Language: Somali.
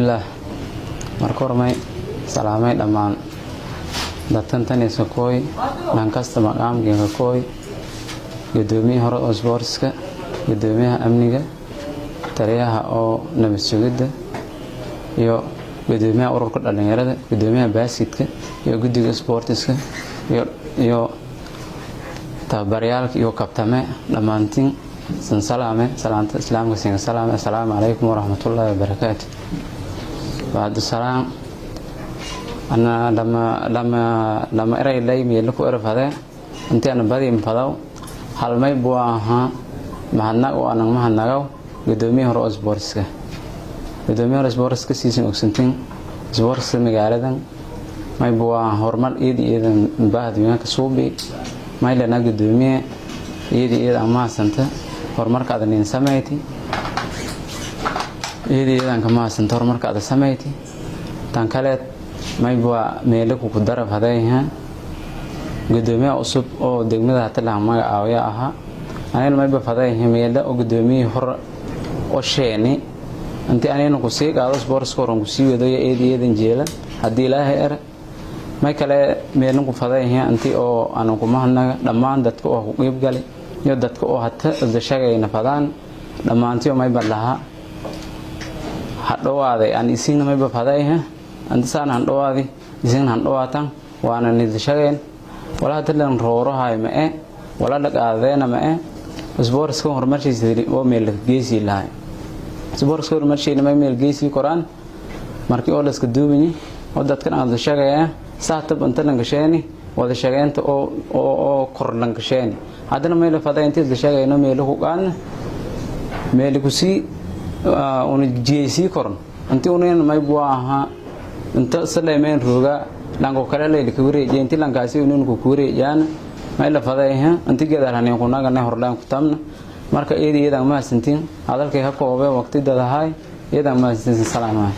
Bismillah. Markormay salaamay dhamaan dadkan tan isakooy lankasta maqaamkeega kooy gudoomiyaha hore oo sportska gudoomiyaha amniga taliyaha oo nabad sugidda iyo gudoomiyaha ururka dhalinyarada gudoomiyaha baaskitka iyo guddiga sportska iyo tababaryaalka iyo kabtame dhamaantiin salaanta islaamka siin salaam assalaamu alaykum warahmatullaahi wabarakaatuh. بعد السلام أنا لما أرى اللي ميلك أعرف هذا أنت أنا بدي مفضل هل ما يبغاها مهنا وأنا مهنا جو قدومي هرأس بورسك قدومي هرأس بورسك سيسن أكسنتين بورسك مقالدن ما يبغاها هرمال إيدي بعد يومك صوبي ما يلنا قدومي إيدي أما سنت هرمال كذا نسمعتي iidiidan kama santor marka aad sameeytay tan kale mayba meelo ku daraf hadayha gudoomiyaha cusub oo degmada Hatala magacaawaya aha aneel mayba fadayha meelo oo gudoomiyaha hor oo sheeni intii anayna ku sii qaado sports koran ku sii wadayo iidiidan jeela hadii ilaahay ar may kale meelo ku fadayha intii oo aan ku mahanaga dhamaan dadka oo ku qeyb galay iyo dadka oo hata shaqeeyna fadaan dhamaantii mayba laha hadhawaaday aan isin ma bafadayha antasaan hadhawaadi isin hadhawaatan waana nidashageen wala hadlan roorohay ma wala dhaqaadeena ma sportska horumarshiisa oo meel geesi lahay sportska horumarshiisa ma meel geesi koraan markii oo la iska duubini oo dadkan aan shaqeeyaa saatab inta lan gasheeni wada shaqeynta oo kor lan gasheeni hadana meel fadaynta la shaqeeyno meel ku qaan meel ku si ونجيسي كورن أنتي ونين ما يبغاها أنت سليمان روجا لانكو كلا لي كوري جنتي لانكاسي ونين كوري جان ما إلا فضايها أنتي كذا هني كنا كنا هرلان كتامنا مركا إيدي إذا ما سنتين هذا الكي هكو وقت ده هاي إذا ما سنتين سلامة